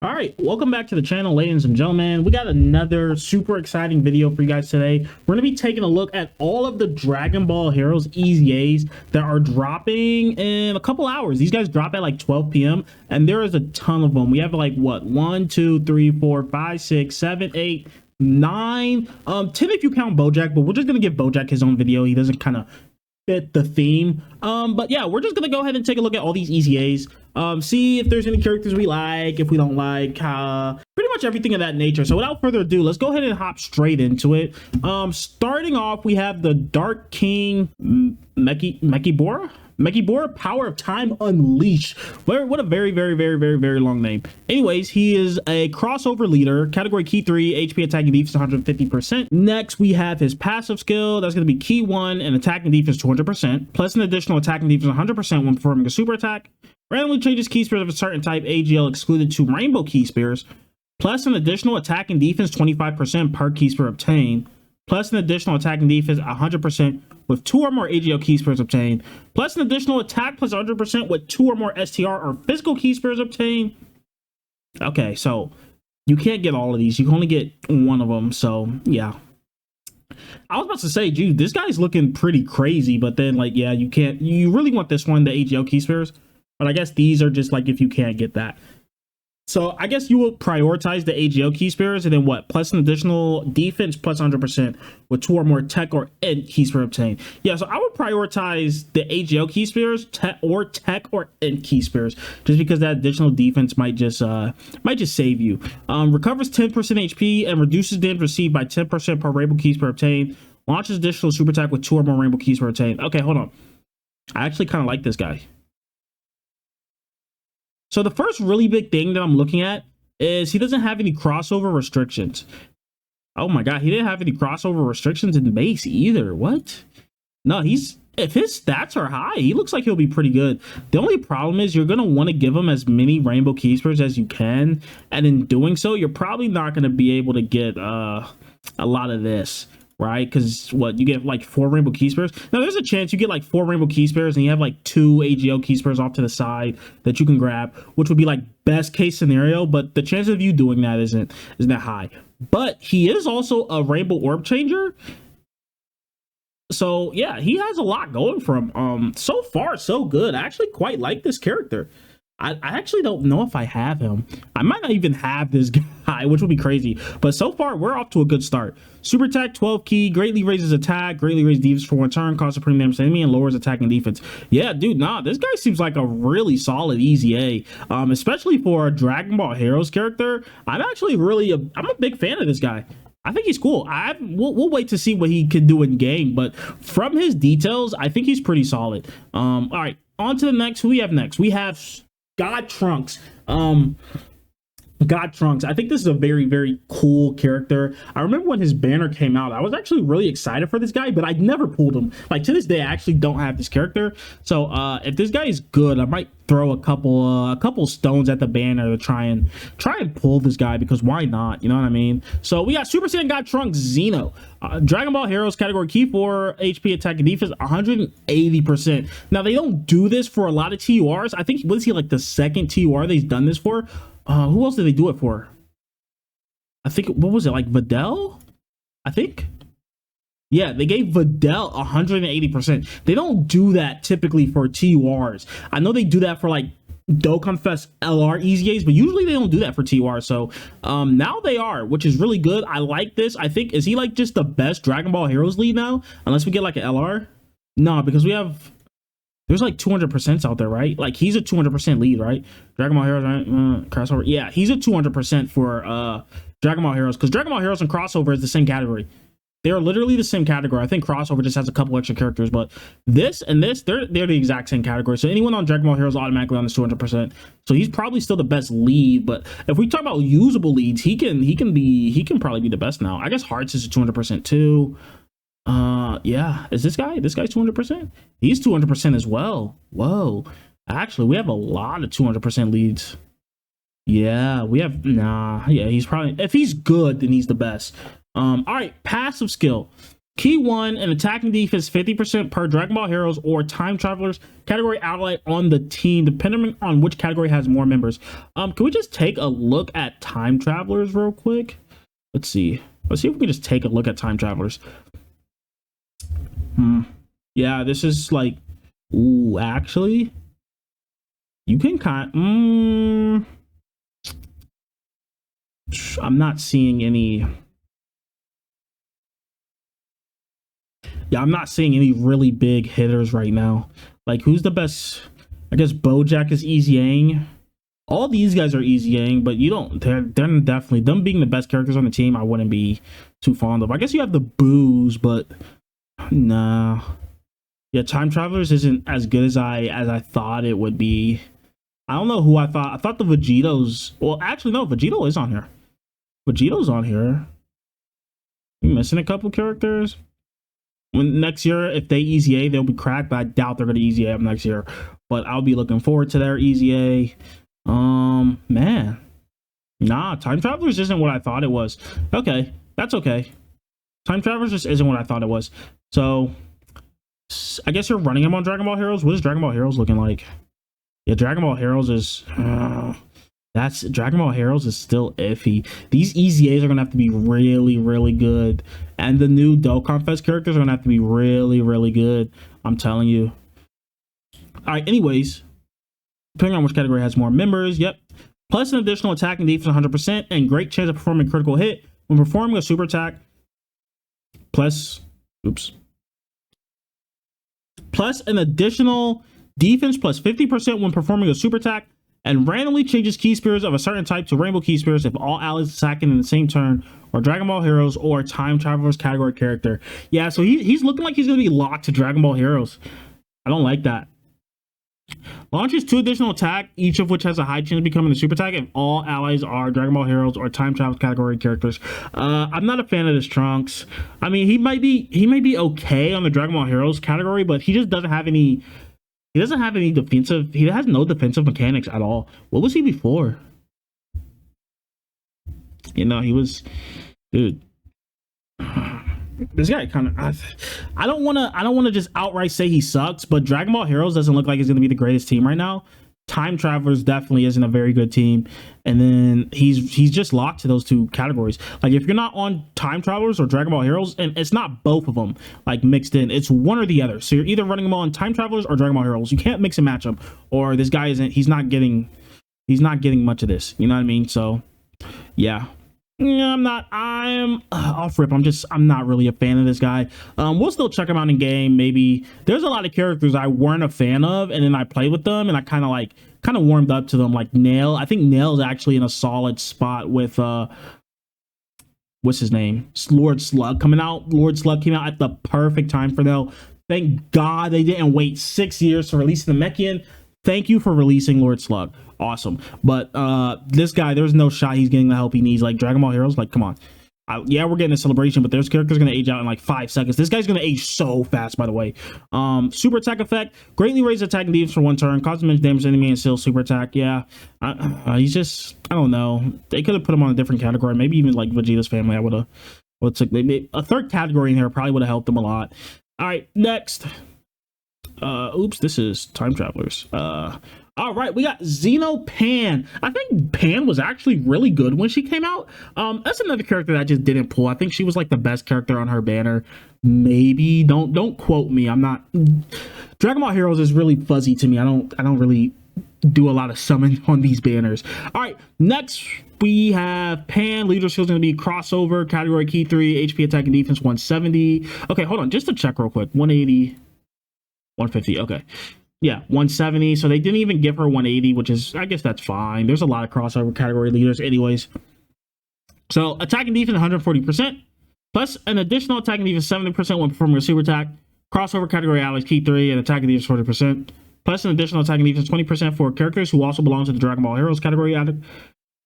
All right, welcome back to the channel, ladies and gentlemen. We got another super exciting video for you guys today. We're going to be taking a look at all of the Dragon Ball Heroes EZAs that are dropping in a couple hours. These guys drop at like 12 p.m. and there is a ton of them. We have like what, 1, 2, 3, 4, 5, 6, 7, 8, 9, 10 if you count Bojack, but we're just going to give Bojack his own video. He doesn't kind of fit the theme. But yeah, we're just gonna go ahead and take a look at all these EZAs, see if there's any characters we like, if we don't like, pretty much everything of that nature. So without further ado, let's go ahead and hop straight into it. Starting off, we have the Dark King Mekibora, Power of Time Unleashed. What a very long name. Anyways, he is a crossover leader, category key 3, HP attack and defense 150%. Next, we have his passive skill. That's going to be key 1 and attack and defense 200%, plus an additional attack and defense 100% when performing a super attack. Randomly changes key spears of a certain type, AGL excluded to rainbow key spears, plus an additional attack and defense 25% per key spear obtained, plus an additional attack and defense 100% with 2 or more AGL key spears obtained, plus an additional attack plus 100% with 2 or more STR or physical key spears obtained. Okay, so you can't get all of these. You can only get one of them, so yeah. I was about to say, dude, this guy's looking pretty crazy, but then, like, yeah, you can't. You really want this one, the AGL key spears, but I guess these are just, like, if you can't get that. So I guess you will prioritize the AGL key spears and then what? Plus an additional defense plus 100% with 2 or more tech or int key spear obtained. Yeah, so I would prioritize the AGL key spears tech or int key spears just because that additional defense might just save you. Recovers 10% HP and reduces damage received by 10% per rainbow key spear obtained. Launches additional super attack with 2 or more rainbow key spear obtained. Okay, hold on. I actually kind of like this guy. So the first really big thing that I'm looking at is he doesn't have any crossover restrictions. Oh my god, he didn't have any crossover restrictions in base either. What? No, if his stats are high, he looks like he'll be pretty good. The only problem is you're going to want to give him as many rainbow key spears as you can, and in doing so, you're probably not going to be able to get a lot of this. Right, because what, you get like 4 rainbow key spears. Now there's a chance you get like 4 rainbow key spears and you have like 2 AGL key spears off to the side that you can grab, which would be like best case scenario, but the chance of you doing that isn't that high. But he is also a rainbow orb changer, so yeah, he has a lot going for him. So far so good. I actually quite like this character. I actually don't know if I have him. I might not even have this guy, which would be crazy. But so far, we're off to a good start. Super attack, 12 key, greatly raises attack, greatly raises defense for 1 turn, causes supreme damage to enemy, and lowers attack and defense. Yeah, dude, nah, this guy seems like a really solid EZA. Especially for a Dragon Ball Heroes character. I'm actually I'm a big fan of this guy. I think he's cool. We'll wait to see what he can do in game, but from his details, I think he's pretty solid. All right, on to the next. Who we have next? We have God Trunks. God Trunks. I think this is a very cool character. I remember when his banner came out, I was actually really excited for this guy, but I never pulled him. Like to this day, I actually don't have this character. So if this guy is good, I might throw a couple stones at the banner to try and pull this guy, because why not? You know what I mean? So we got Super Saiyan God Trunks Xeno. Dragon Ball Heroes category key 4, HP attack and defense 180%. Now they don't do this for a lot of TURs. I think, what is he, like the second TUR they've done this for? Who else did they do it for? I think, what was it, like Videl? I think. Yeah, they gave Videl 180%. They don't do that typically for TURs. I know they do that for like Dokkan Fest LR EZAs, but usually they don't do that for TUR. So now they are, which is really good. I like this. I think, is he like just the best Dragon Ball Heroes lead now? Unless we get like an LR? No, because we have, there's like 200% out there, right? Like he's a 200% lead, right? Dragon Ball Heroes, right? Crossover. Yeah, he's a 200% for Dragon Ball Heroes, because Dragon Ball Heroes and Crossover is the same category. They are literally the same category. I think Crossover just has a couple extra characters, but this and this, they're the exact same category. So anyone on Dragon Ball Heroes automatically on this 200%. So he's probably still the best lead. But if we talk about usable leads, he can probably be the best now. I guess Hearts is a 200% too. Yeah, is this guy? This guy's 200%. He's 200% as well. Whoa, actually, we have a lot of 200% leads. Yeah, we have, nah, yeah, he's probably, if he's good, then he's the best. All right, passive skill. Key 1, an attacking defense 50% per Dragon Ball Heroes or Time Travelers category ally on the team, depending on which category has more members. Can we just take a look at Time Travelers real quick? Let's see. Let's see if we can just take a look at Time Travelers. Yeah, this is like, ooh, actually, you can kind I'm not seeing any. Yeah, I'm not seeing any really big hitters right now. Like, who's the best? I guess Bojack is Easy Yang. All these guys are Easy Yang, but you don't. They're definitely, them being the best characters on the team, I wouldn't be too fond of. I guess you have the Boos, but nah. Yeah, Time Travelers isn't as good as I thought it would be. I don't know who I thought. I thought the Vegetos. Well, actually, no, Vegito is on here. Vegito's on here. You missing a couple characters? When next year, if they Easy A, they'll be cracked, but I doubt they're gonna Easy A up next year. But I'll be looking forward to their Easy A. Man. Nah, Time Travelers isn't what I thought it was. Okay, that's okay. Time Travelers just isn't what I thought it was. So I guess you're running him on Dragon Ball Heroes. What is Dragon Ball Heroes looking like? Yeah, Dragon Ball Heroes is Dragon Ball Heroes is still iffy. These Easy A's are gonna have to be really, really good. And the new Dokkan Fest characters are gonna have to be really, really good. I'm telling you. Alright, anyways. Depending on which category has more members, yep. Plus an additional attack and defense 100% and great chance of performing critical hit when performing a super attack. Plus an additional defense plus 50% when performing a super attack, and randomly changes key spears of a certain type to rainbow key spears if all allies attacking in the same turn, or Dragon Ball Heroes or Time Travelers category character. Yeah, so he's looking like he's going to be locked to Dragon Ball Heroes. I don't like that. Launches 2 additional attack, each of which has a high chance of becoming a super attack if all allies are Dragon Ball Heroes or Time Travel category characters. I'm not a fan of this Trunks. I mean, he might be okay on the Dragon Ball Heroes category, but he just doesn't have any. He doesn't have any defensive. He has no defensive mechanics at all. What was he before? You know, he was, dude. This guy kind of. I don't want to just outright say he sucks, but Dragon Ball Heroes doesn't look like it's going to be the greatest team right now. Time Travelers definitely isn't a very good team, and then he's just locked to those two categories. Like, if you're not on Time Travelers or Dragon Ball Heroes, and it's not both of them like mixed in, it's one or the other. So you're either running them on Time Travelers or Dragon Ball Heroes. You can't mix and match them, or this guy isn't. He's not getting much of this. You know what I mean? So yeah. Yeah, off rip. I'm not really a fan of this guy. We'll still check him out in game. Maybe there's a lot of characters I weren't a fan of, and then I played with them, and I kind of warmed up to them. Like Nail. I think Nail's actually in a solid spot with what's his name? Lord Slug coming out. Lord Slug came out at the perfect time for Nail. Thank God they didn't wait 6 years to release the Namekian. Thank you for releasing Lord Slug. Awesome. But this guy, there's no shot he's getting the help he needs. Like Dragon Ball Heroes, like, come on. Yeah, we're getting a celebration, but there's characters going to age out in like 5 seconds. This guy's going to age so fast, by the way. Super attack effect. Greatly raise attack and defense for 1 turn. Causes damage to enemy and still super attack. Yeah. He's just, I don't know. They could have put him on a different category. Maybe even like Vegeta's family. I would have, a third category in here probably would have helped him a lot. All right, next. Oops, this is Time Travelers. All right, we got Xeno Pan. I think Pan was actually really good when she came out. That's another character that I just didn't pull. I think she was like the best character on her banner. Maybe don't quote me. I'm not. Dragon Ball Heroes is really fuzzy to me. I don't really do a lot of summon on these banners. All right, next we have Pan. Leader skills going to be crossover category key 3, HP attack and defense 170. Okay, hold on, just to check real quick. 180, 150. Okay. Yeah, 170. So they didn't even give her 180, which is, I guess that's fine. There's a lot of crossover category leaders anyways. So attack and defense 140%, plus an additional attack and defense 70% when performing a super attack. Crossover category allies key 3 and attack and defense 40%, plus an additional attack and defense 20% for characters who also belong to the Dragon Ball Heroes category.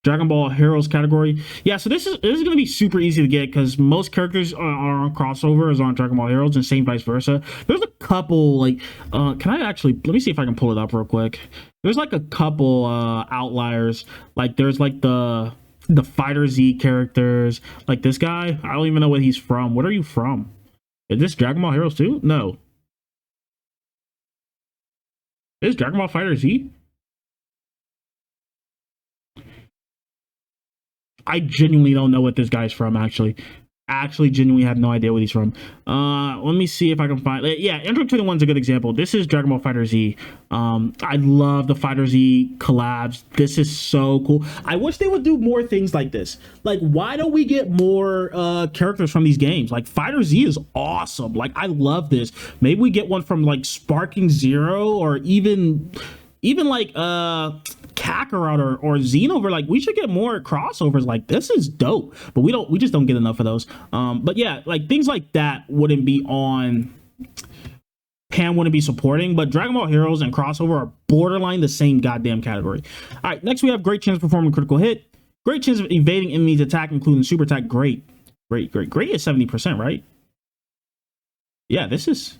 Dragon Ball Heroes category. Yeah, so this is going to be super easy to get because most characters are on crossover as on Dragon Ball Heroes, and same vice versa. There's a couple, like, can I actually, let me see if I can pull it up real quick. There's like a couple outliers. Like there's like the Fighter Z characters, like this guy. I don't even know what he's from. What are you from? Is this Dragon Ball Heroes 2? No. Is Dragon Ball Fighter Z? I genuinely don't know what this guy's from, actually. Actually, genuinely have no idea what he's from. Let me see if I can find. Yeah, Android 21 is a good example. This is Dragon Ball Fighter Z. I love the Fighter Z collabs. This is so cool. I wish they would do more things like this. Like, why don't we get more characters from these games? Like, Fighter Z is awesome. Like, I love this. Maybe we get one from like Sparking Zero, or even like Kakarot or Xenover. Like, we should get more crossovers. Like, this is dope, but we just don't get enough of those. But yeah, like things like that wouldn't be on, Pan wouldn't be supporting, but Dragon Ball Heroes and crossover are borderline the same goddamn category. All right, next we have great chance of performing critical hit, great chance of evading enemies attack, including super attack. Great is 70%, right? Yeah, is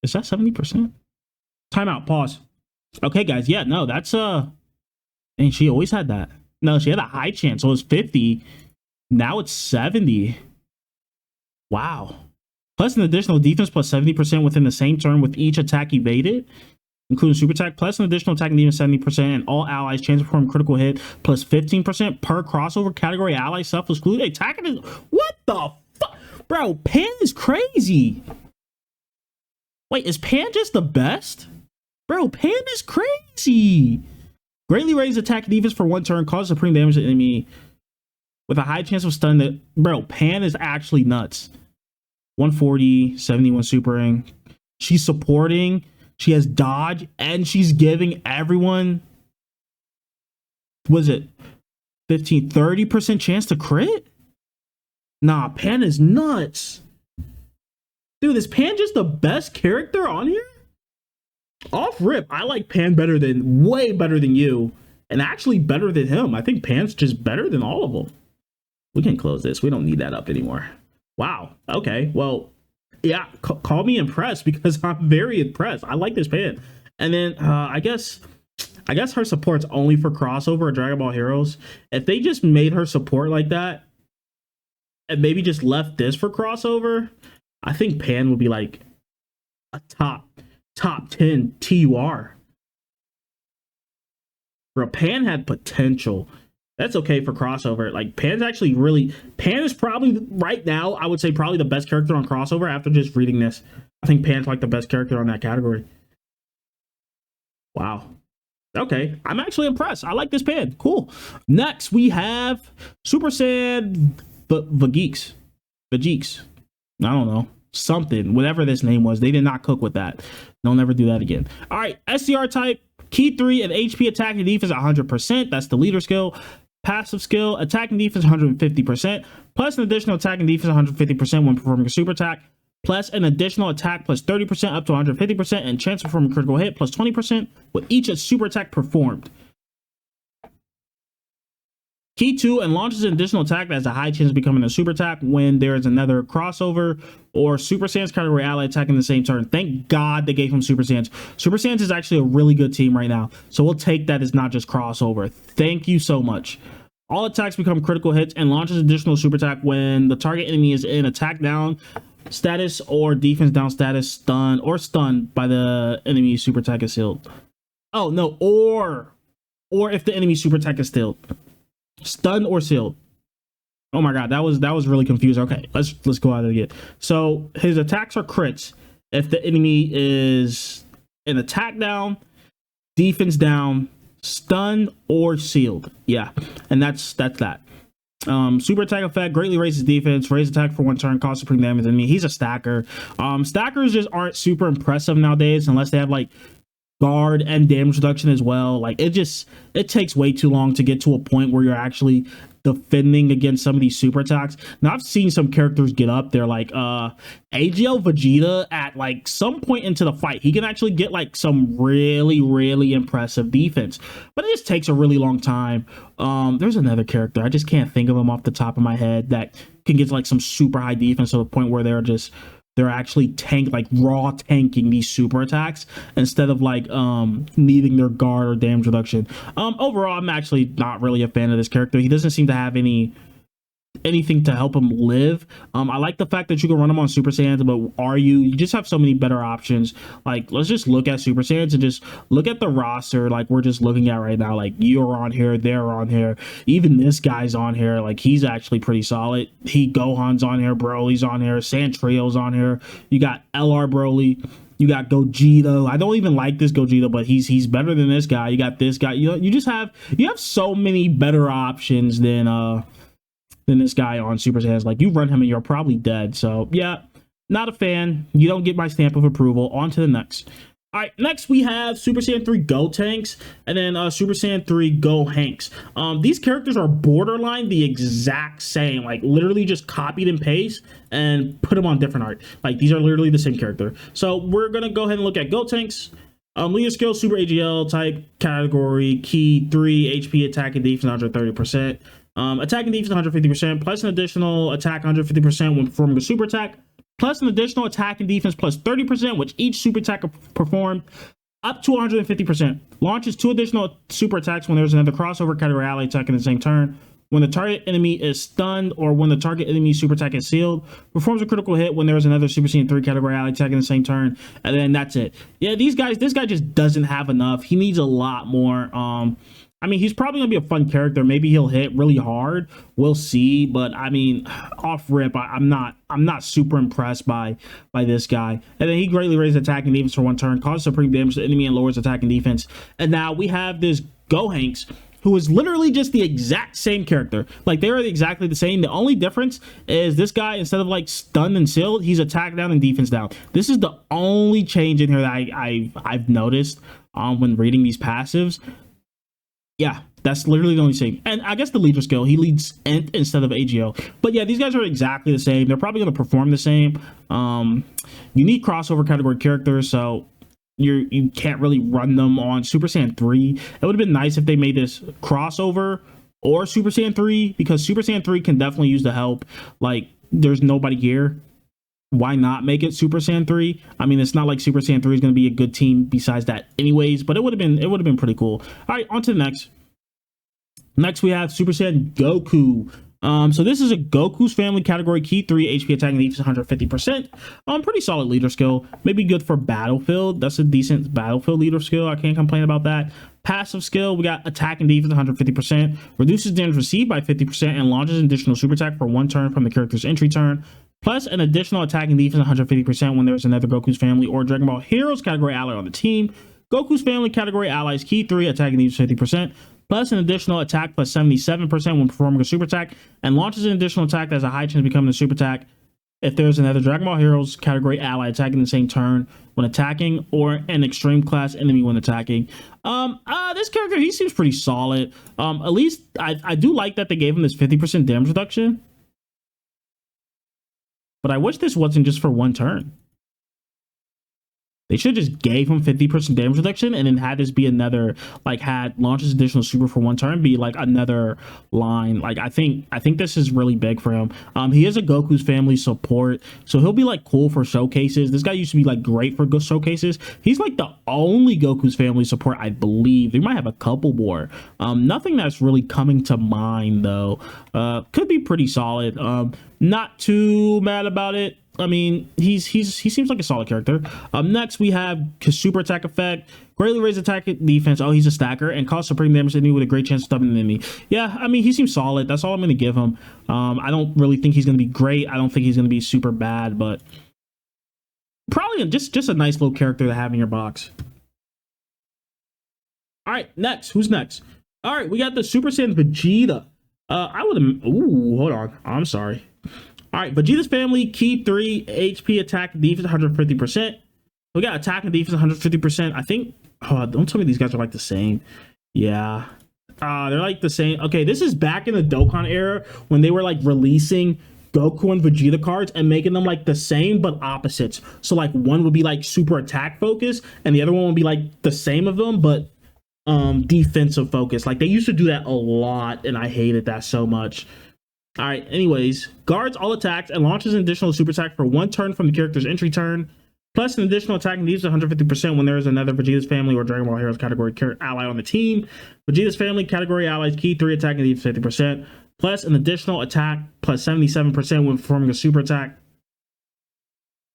that 70%? Timeout, pause. Okay, guys, yeah, no, that's and she always had that. No, she had a high chance, so it was 50. Now it's 70. Wow. Plus an additional defense plus 70% within the same turn with each attack evaded, including super attack, plus an additional attack and defense 70%, and all allies chance to perform critical hit plus 15% per crossover category ally self-excluded. Attacking is, what the fuck? Bro, Pan is crazy. Wait, is Pan just the best? Bro, Pan is crazy. Greatly raised attack and defense for one turn, cause supreme damage to the enemy with a high chance of stun. That, bro, Pan is actually nuts. 140, 71 supering. She's supporting. She has dodge, and she's giving everyone, was it 15, 30% chance to crit? Nah, Pan is nuts. Dude, is Pan just the best character on here? Off rip, I like Pan way better than you, and actually better than him. I think Pan's just better than all of them. We can close this. We don't need that up anymore. Wow. Okay. Well, yeah, call me impressed, because I'm very impressed. I like this Pan. And then I guess her support's only for crossover or Dragon Ball Heroes. If they just made her support like that and maybe just left this for crossover, I think Pan would be like a top 10 TUR. Bro, Pan had potential. That's okay for crossover. Like, Pan is probably, right now, I would say probably the best character on crossover after just reading this. I think Pan's like the best character on that category. Wow. Okay, I'm actually impressed. I like this Pan. Cool. Next, we have Super Saiyan Vegeks. I don't know. Something, whatever this name was. They did not cook with that. They'll never do that again. All right, SCR type, key 3 of HP attack and defense 100%. That's the leader skill. Passive skill, attack and defense 150%, plus an additional attack and defense 150% when performing a super attack, plus an additional attack plus 30% up to 150%, and chance of performing critical hit plus 20% with each super attack performed. Key 2, and launches an additional attack that has a high chance of becoming a super attack when there is another crossover or Super Saiyans category ally attacking the same turn. Thank God they gave him Super Saiyans. Super Saiyans is actually a really good team right now, so we'll take that as not just crossover. Thank you so much. All attacks become critical hits, and launches additional super attack when the target enemy is in attack down status or defense down status, stunned by the enemy super attack is sealed. Oh no, or if the enemy super attack is sealed. Stunned or sealed. Oh my god, that was really confusing. Okay, let's go at it again. So his attacks are crits if the enemy is in attack down, defense down, stunned, or sealed. Yeah, and that's that. Super attack effect greatly raises defense, raise attack for one turn, cause supreme damage. I mean, he's a stacker. Stackers just aren't super impressive nowadays unless they have like guard and damage reduction as well. Like, it takes way too long to get to a point where you're actually defending against some of these super attacks. Now, I've seen some characters get up there, like AGL Vegeta at like some point into the fight. He can actually get like some really impressive defense, but it just takes a really long time. There's another character, I just can't think of him off the top of my head, that can get like some super high defense to the point where they're actually raw tanking these super attacks instead of like needing their guard or damage reduction. Overall, I'm actually not really a fan of this character. He doesn't seem to have any anything to help him live. I like the fact that you can run him on Super Saiyans, but you just have so many better options. Like, let's just look at Super Saiyans and just look at the roster like we're just looking at right now. Like, you're on here, they're on here, even this guy's on here. Like, he's actually pretty solid. Gohan's on here, Broly's on here, Santrio's on here. You got LR Broly. You got Gogeta. I don't even like this Gogeta, but he's better than this guy. You got this guy. You have so many better options than this guy on Super Saiyans. Like, you run him and you're probably dead. So yeah, not a fan. You don't get my stamp of approval. On to the next. All right, next we have Super Saiyan 3 Gotenks and then Super Saiyan 3 Gohanks. These characters are borderline the exact same, like literally just copied and paste and put them on different art. Like, these are literally the same character. So we're gonna go ahead and look at Gotenks. Leader skill, Super AGL, type, category, key 3, HP, attack and defense 130%. Attack and defense 150%, plus an additional attack 150% when performing a super attack, plus an additional attack and defense plus 30%, which each super attack performed up to 150%. Launches 2 additional super attacks when there's another crossover category ally attack in the same turn. When the target enemy is stunned or when the target enemy super attack is sealed, performs a critical hit when there's another Super Saiyan 3 category ally attack in the same turn. And then that's it. Yeah, this guy just doesn't have enough. He needs a lot more. I mean, he's probably gonna be a fun character. Maybe he'll hit really hard. We'll see. But I mean, off rip, I'm not super impressed by this guy. And then he greatly raises attack and defense for 1 turn, causes supreme damage to the enemy and lowers attack and defense. And now we have this Gohanks, who is literally just the exact same character. Like, they are exactly the same. The only difference is this guy, instead of like stunned and sealed, he's attack down and defense down. This is the only change in here that I've noticed when reading these passives. Yeah, that's literally the only thing. And I guess the leader skill, he leads Ent instead of AGO. But yeah, these guys are exactly the same. They're probably going to perform the same. Unique crossover category characters, so you can't really run them on Super Saiyan 3. It would have been nice if they made this crossover or Super Saiyan 3, because Super Saiyan 3 can definitely use the help. Like, there's nobody here. Why not make it Super Saiyan 3? I mean, it's not like Super Saiyan 3 is going to be a good team besides that anyways, but it would have been pretty cool. All right, on to the next. Next, we have Super Saiyan Goku. So this is a Goku's family category, key 3, HP attack and defense 150%. Pretty solid leader skill. Maybe good for Battlefield. That's a decent Battlefield leader skill. I can't complain about that. Passive skill, we got attack and defense 150%, reduces damage received by 50%, and launches an additional super attack for 1 turn from the character's entry turn, plus an additional attack and defense 150% when there's another Goku's family or Dragon Ball Heroes category ally on the team. Goku's family category allies, key 3, attack and defense 50%, plus an additional attack plus 77% when performing a super attack, and launches an additional attack that has a high chance of becoming a super attack if there's another Dragon Ball Heroes category ally attacking the same turn when attacking, or an extreme class enemy when attacking. This character, he seems pretty solid. At least I do like that they gave him this 50% damage reduction, but I wish this wasn't just for 1 turn. They should just gave him 50% damage reduction and then had this be another, like, had launches additional super for 1 turn be like another line. Like, I think this is really big for him. He is a Goku's family support, so he'll be like cool for showcases. This guy used to be like great for showcases. He's like the only Goku's family support, I believe. They might have a couple more. Nothing that's really coming to mind though. Could be pretty solid. Not too mad about it. I mean, he seems like a solid character. Next, we have his super attack effect. Greatly raise attack defense. Oh, he's a stacker and cause supreme damage to enemy with a great chance of stopping an enemy. Yeah, I mean, he seems solid. That's all I'm going to give him. I don't really think he's going to be great. I don't think he's going to be super bad, but probably just a nice little character to have in your box. All right, next. Who's next? All right, we got the Super Saiyan Vegeta. I would have... Ooh, hold on. I'm sorry. All right, Vegeta's family, key 3, HP, attack, defense, 150%. We got attack and defense, 150%. I think, oh, don't tell me these guys are like the same. Yeah, they're like the same. Okay, this is back in the Dokkan era when they were like releasing Goku and Vegeta cards and making them like the same but opposites. So like one would be like super attack focused and the other one would be like the same of them but defensive focused. Like they used to do that a lot and I hated that so much. All right, anyways, guards all attacks and launches an additional super attack for 1 turn from the character's entry turn. plus an additional attack and defense 150% when there is another Vegeta's family or Dragon Ball Heroes category ally on the team. Vegeta's family category allies key 3 attack and defense 50%, plus an additional attack plus 77% when performing a super attack,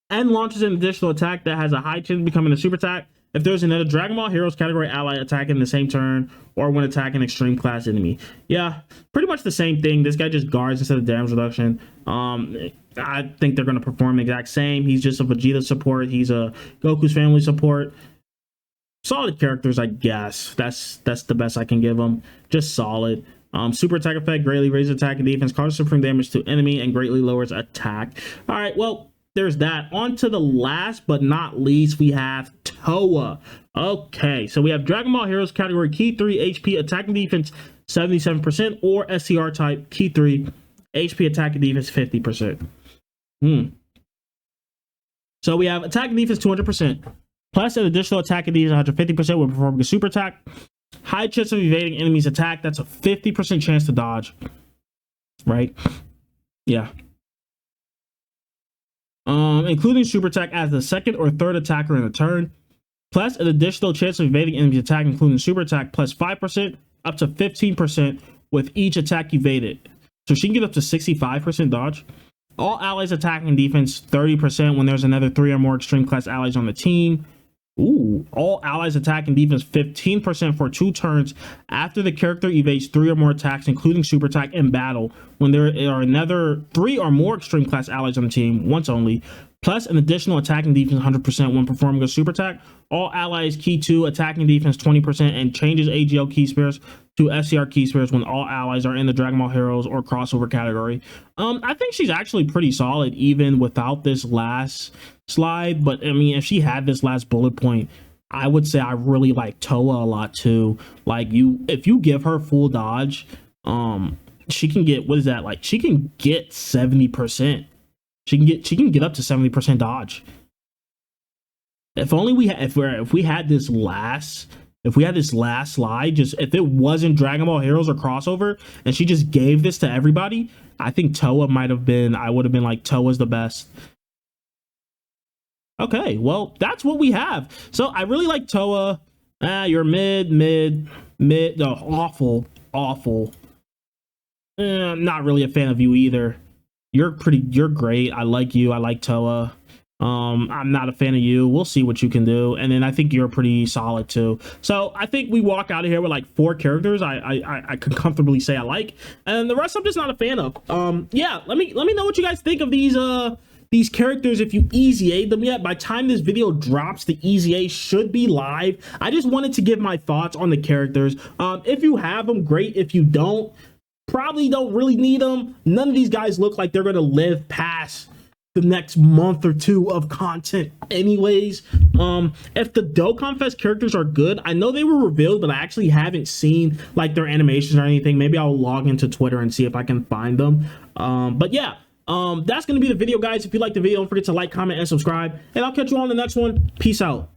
and launches an additional attack that has a high chance of becoming a super attack if there's another Dragon Ball Heroes category ally attacking the same turn or when attacking extreme class enemy. Yeah, pretty much the same thing. This guy just guards instead of damage reduction. I think they're going to perform the exact same. He's just a Vegeta support. He's a Goku's family support. Solid characters, I guess. That's the best I can give them. Just solid. Super attack effect greatly raises attack and defense, causes supreme damage to enemy, and greatly lowers attack. All right, well, there's that. On to the last but not least, we have Towa. Okay, so we have Dragon Ball Heroes category key 3 HP attack and defense 77% or SCR type key 3 HP attack and defense 50%. So we have attack and defense 200%, plus an additional attack and defense 150% when performing a super attack. High chance of evading enemies attack. That's a 50% chance to dodge. Right? Yeah. Including super attack as the second or third attacker in a turn, plus an additional chance of evading enemies attack, including super attack, plus 5% up to 15% with each attack evaded. So she can get up to 65% dodge. All allies attacking defense 30% when there's another 3 or more extreme class allies on the team. Ooh, all allies attack and defense 15% for 2 turns after the character evades 3 or more attacks, including super attack in battle, when there are another 3 or more extreme class allies on the team, once only, plus an additional attack and defense 100% when performing a super attack. All allies key 2 attacking defense 20% and changes AGL key spares to SCR key spares when all allies are in the Dragon Ball Heroes or crossover category. I think she's actually pretty solid even without this last slide, but I mean, if she had this last bullet point, I would say I really like Towa a lot too. Like, if you give her full dodge, she can get, what is that, like, she can get 70%. She can get up to 70% dodge. If only we had, if we had this last slide, just if it wasn't Dragon Ball Heroes or crossover and she just gave this to everybody, I think Towa might have been, I would have been like, Towa's the best. Okay, well, that's what we have. So I really like Towa. You're mid, awful. I'm not really a fan of you either. You're great. I like you. I like Towa. I'm not a fan of you. We'll see what you can do. And then I think you're pretty solid too. So I think we walk out of here with like 4 characters I could comfortably say I like, and the rest I'm just not a fan of. Yeah, let me know what you guys think of these characters. If you easy aid them yet, by the time this video drops, the easy aid should be live. I just wanted to give my thoughts on the characters. If you have them, great. If you don't, probably don't really need them. None of these guys look like they're gonna live past the next month or 2 of content anyways. If the Dokkan Fest characters are good, I know they were revealed, but I actually haven't seen like their animations or anything. Maybe I'll log into Twitter and see if I can find them. But yeah, that's gonna be the video, guys. If you like the video, don't forget to like, comment, and subscribe, and I'll catch you on the next one. Peace out.